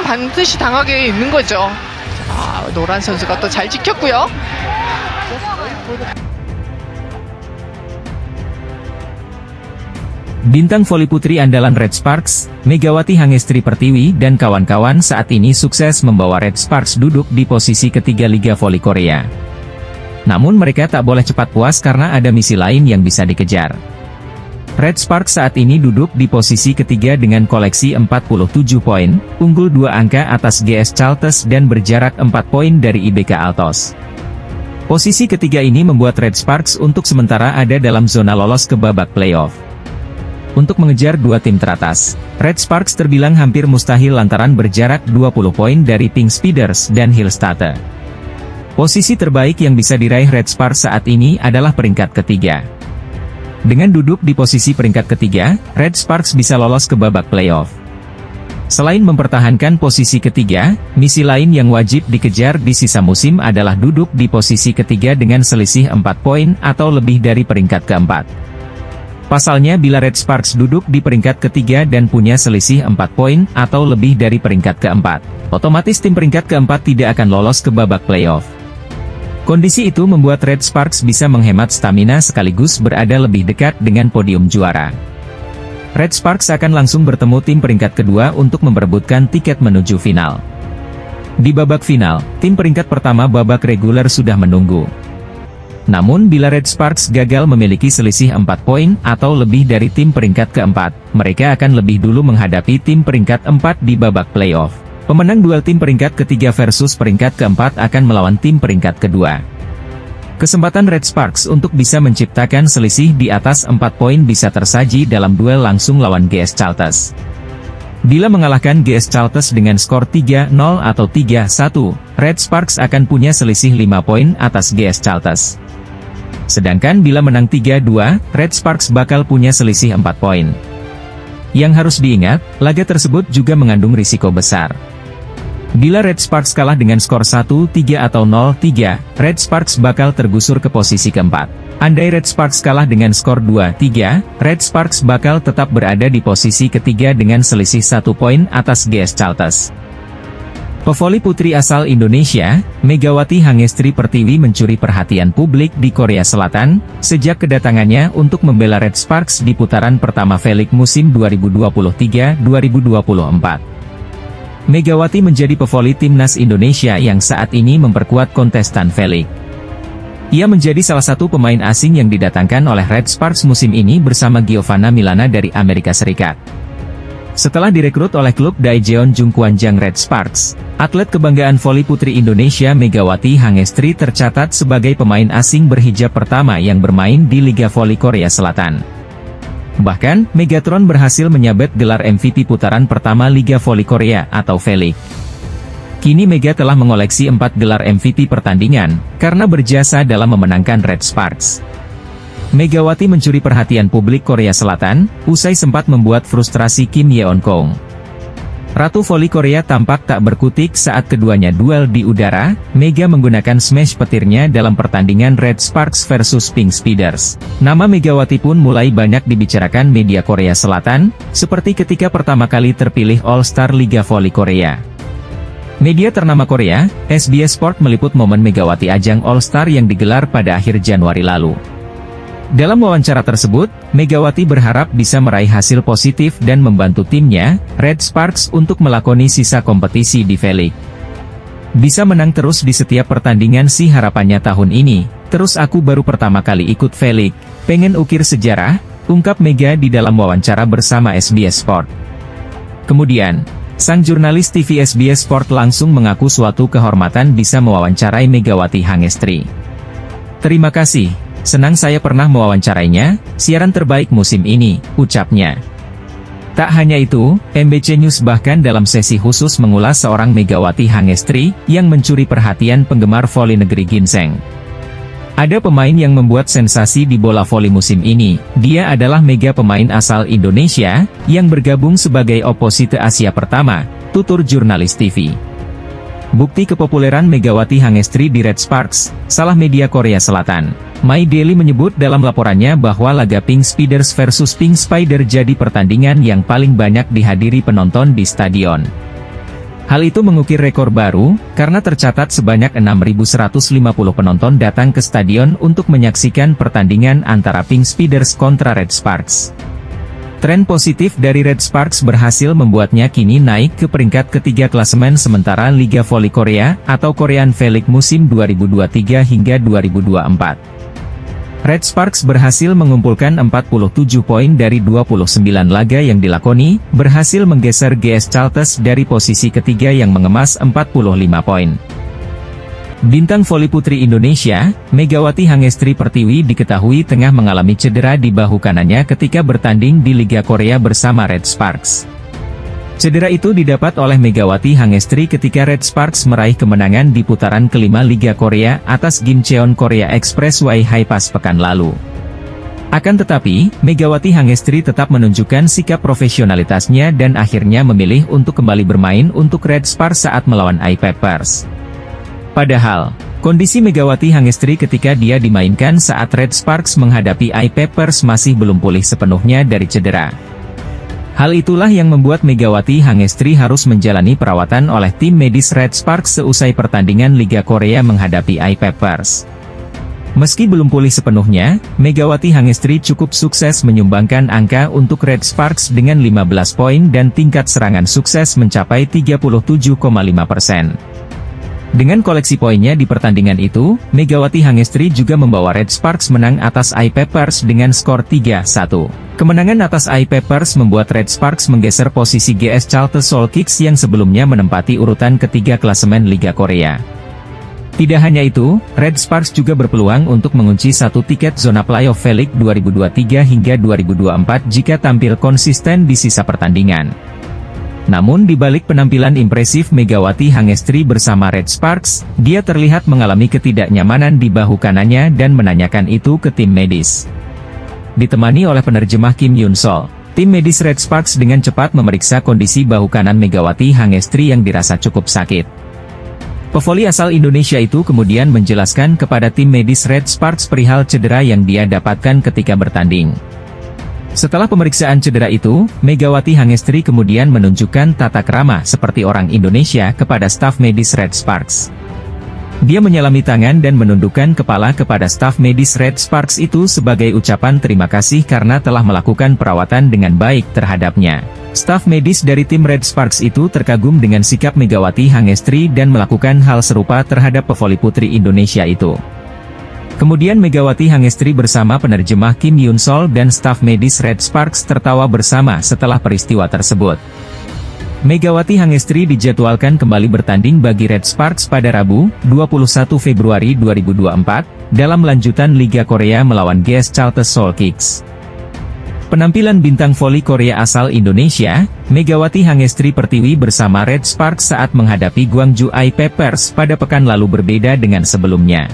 반드시 당하게 있는 거죠. 자, 노란 선수가 또 잘 지켰고요. Bintang voli putri andalan Red Sparks, Megawati Hangestri Pertiwi dan kawan-kawan saat ini sukses membawa Red Sparks duduk di posisi ketiga Liga Voli Korea. Namun mereka tak boleh cepat puas karena ada misi lain yang bisa dikejar. Red Sparks saat ini duduk di posisi ketiga dengan koleksi 47 poin, unggul 2 angka atas GS Chalters dan berjarak 4 poin dari IBK Altos. Posisi ketiga ini membuat Red Sparks untuk sementara ada dalam zona lolos ke babak playoff. Untuk mengejar dua tim teratas, Red Sparks terbilang hampir mustahil lantaran berjarak 20 poin dari Pink Speeders dan Hillstatter. Posisi terbaik yang bisa diraih Red Sparks saat ini adalah peringkat ketiga. Dengan duduk di posisi peringkat ketiga, Red Sparks bisa lolos ke babak playoff. Selain mempertahankan posisi ketiga, misi lain yang wajib dikejar di sisa musim adalah duduk di posisi ketiga dengan selisih 4 poin atau lebih dari peringkat keempat. Pasalnya bila Red Sparks duduk di peringkat ketiga dan punya selisih 4 poin atau lebih dari peringkat keempat, otomatis tim peringkat keempat tidak akan lolos ke babak playoff. Kondisi itu membuat Red Sparks bisa menghemat stamina sekaligus berada lebih dekat dengan podium juara. Red Sparks akan langsung bertemu tim peringkat kedua untuk memperebutkan tiket menuju final. Di babak final, tim peringkat pertama babak reguler sudah menunggu. Namun bila Red Sparks gagal memiliki selisih 4 poin atau lebih dari tim peringkat keempat, mereka akan lebih dulu menghadapi tim peringkat 4 di babak playoff. Pemenang duel tim peringkat ketiga versus peringkat keempat akan melawan tim peringkat kedua. Kesempatan Red Sparks untuk bisa menciptakan selisih di atas 4 poin bisa tersaji dalam duel langsung lawan GS Chalters. Bila mengalahkan GS Chalters dengan skor 3-0 atau 3-1, Red Sparks akan punya selisih 5 poin atas GS Chalters. Sedangkan bila menang 3-2, Red Sparks bakal punya selisih 4 poin. Yang harus diingat, laga tersebut juga mengandung risiko besar. Bila Red Sparks kalah dengan skor 1-3 atau 0-3, Red Sparks bakal tergusur ke posisi keempat. Andai Red Sparks kalah dengan skor 2-3, Red Sparks bakal tetap berada di posisi ketiga dengan selisih 1 poin atas GS Chalters. Pevoli putri asal Indonesia, Megawati Hangestri Pertiwi mencuri perhatian publik di Korea Selatan, sejak kedatangannya untuk membela Red Sparks di putaran pertama V-League musim 2023-2024. Megawati menjadi pevoli timnas Indonesia yang saat ini memperkuat kontestan V-League. Ia menjadi salah satu pemain asing yang didatangkan oleh Red Sparks musim ini bersama Giovanna Milana dari Amerika Serikat. Setelah direkrut oleh klub Daejeon Jungkwanjang Red Sparks, atlet kebanggaan voli putri Indonesia Megawati Hangestri tercatat sebagai pemain asing berhijab pertama yang bermain di Liga Voli Korea Selatan. Bahkan, Megatron berhasil menyabet gelar MVP putaran pertama Liga Voli Korea atau V-League. Kini Mega telah mengoleksi 4 gelar MVP pertandingan, karena berjasa dalam memenangkan Red Sparks. Megawati mencuri perhatian publik Korea Selatan, usai sempat membuat frustrasi Kim Yeon Kong. Ratu voli Korea tampak tak berkutik saat keduanya duel di udara. Mega menggunakan smash petirnya dalam pertandingan Red Sparks versus Pink Speeders. Nama Megawati pun mulai banyak dibicarakan media Korea Selatan, seperti ketika pertama kali terpilih All-Star Liga Voli Korea. Media ternama Korea, SBS Sport meliput momen Megawati ajang All-Star yang digelar pada akhir Januari lalu. Dalam wawancara tersebut, Megawati berharap bisa meraih hasil positif dan membantu timnya, Red Sparks untuk melakoni sisa kompetisi di V-League. Bisa menang terus di setiap pertandingan sih harapannya tahun ini, terus aku baru pertama kali ikut V-League, pengen ukir sejarah, ungkap Mega di dalam wawancara bersama SBS Sport. Kemudian, sang jurnalis TV SBS Sport langsung mengaku suatu kehormatan bisa mewawancarai Megawati Hangestri. Terima kasih. Senang saya pernah mewawancarainya, siaran terbaik musim ini, ucapnya. Tak hanya itu, MBC News bahkan dalam sesi khusus mengulas seorang Megawati Hangestri, yang mencuri perhatian penggemar voli negeri ginseng. Ada pemain yang membuat sensasi di bola voli musim ini, dia adalah mega pemain asal Indonesia, yang bergabung sebagai oposite Asia pertama, tutur jurnalis TV. Bukti kepopuleran Megawati Hangestri di Red Sparks, salah media Korea Selatan. My Daily menyebut dalam laporannya bahwa laga Pink Speeders versus Pink Spider jadi pertandingan yang paling banyak dihadiri penonton di stadion. Hal itu mengukir rekor baru, karena tercatat sebanyak 6.150 penonton datang ke stadion untuk menyaksikan pertandingan antara Pink Speeders kontra Red Sparks. Tren positif dari Red Sparks berhasil membuatnya kini naik ke peringkat ketiga klasemen sementara Liga Voli Korea, atau Korean V-League musim 2023 hingga 2024. Red Sparks berhasil mengumpulkan 47 poin dari 29 laga yang dilakoni, berhasil menggeser GS Chalters dari posisi ketiga yang mengemas 45 poin. Bintang voli putri Indonesia, Megawati Hangestri Pertiwi diketahui tengah mengalami cedera di bahu kanannya ketika bertanding di Liga Korea bersama Red Sparks. Cedera itu didapat oleh Megawati Hangestri ketika Red Sparks meraih kemenangan di putaran kelima Liga Korea atas Gimcheon Korea Expressway Hi-Pass pekan lalu. Akan tetapi, Megawati Hangestri tetap menunjukkan sikap profesionalitasnya dan akhirnya memilih untuk kembali bermain untuk Red Sparks saat melawan I-Peppers. Padahal, kondisi Megawati Hangestri ketika dia dimainkan saat Red Sparks menghadapi I-Peppers masih belum pulih sepenuhnya dari cedera. Hal itulah yang membuat Megawati Hangestri harus menjalani perawatan oleh tim medis Red Sparks seusai pertandingan Liga Korea menghadapi I-Peppers. Meski belum pulih sepenuhnya, Megawati Hangestri cukup sukses menyumbangkan angka untuk Red Sparks dengan 15 poin dan tingkat serangan sukses mencapai 37,5%. Dengan koleksi poinnya di pertandingan itu, Megawati Hangestri juga membawa Red Sparks menang atas I-Peppers dengan skor 3-1. Kemenangan atas I-Peppers membuat Red Sparks menggeser posisi GS Chalters Seoul Kicks yang sebelumnya menempati urutan ketiga klasemen Liga Korea. Tidak hanya itu, Red Sparks juga berpeluang untuk mengunci satu tiket zona playoff V-League 2023 hingga 2024 jika tampil konsisten di sisa pertandingan. Namun di balik penampilan impresif Megawati Hangestri bersama Red Sparks, dia terlihat mengalami ketidaknyamanan di bahu kanannya dan menanyakan itu ke tim medis. Ditemani oleh penerjemah Kim Yun Sol, tim medis Red Sparks dengan cepat memeriksa kondisi bahu kanan Megawati Hangestri yang dirasa cukup sakit. Pevoli asal Indonesia itu kemudian menjelaskan kepada tim medis Red Sparks perihal cedera yang dia dapatkan ketika bertanding. Setelah pemeriksaan cedera itu, Megawati Hangestri kemudian menunjukkan tata krama seperti orang Indonesia kepada staf medis Red Sparks. Dia menyalami tangan dan menundukkan kepala kepada staf medis Red Sparks itu sebagai ucapan terima kasih karena telah melakukan perawatan dengan baik terhadapnya. Staf medis dari tim Red Sparks itu terkagum dengan sikap Megawati Hangestri dan melakukan hal serupa terhadap pevoli putri Indonesia itu. Kemudian Megawati Hangestri bersama penerjemah Kim Yun Sol dan staf medis Red Sparks tertawa bersama setelah peristiwa tersebut. Megawati Hangestri dijadwalkan kembali bertanding bagi Red Sparks pada Rabu, 21 Februari 2024, dalam lanjutan Liga Korea melawan GS Chalters Seoul Kicks. Penampilan bintang voli Korea asal Indonesia, Megawati Hangestri Pertiwi bersama Red Sparks saat menghadapi Gwangju I-Peppers pada pekan lalu berbeda dengan sebelumnya.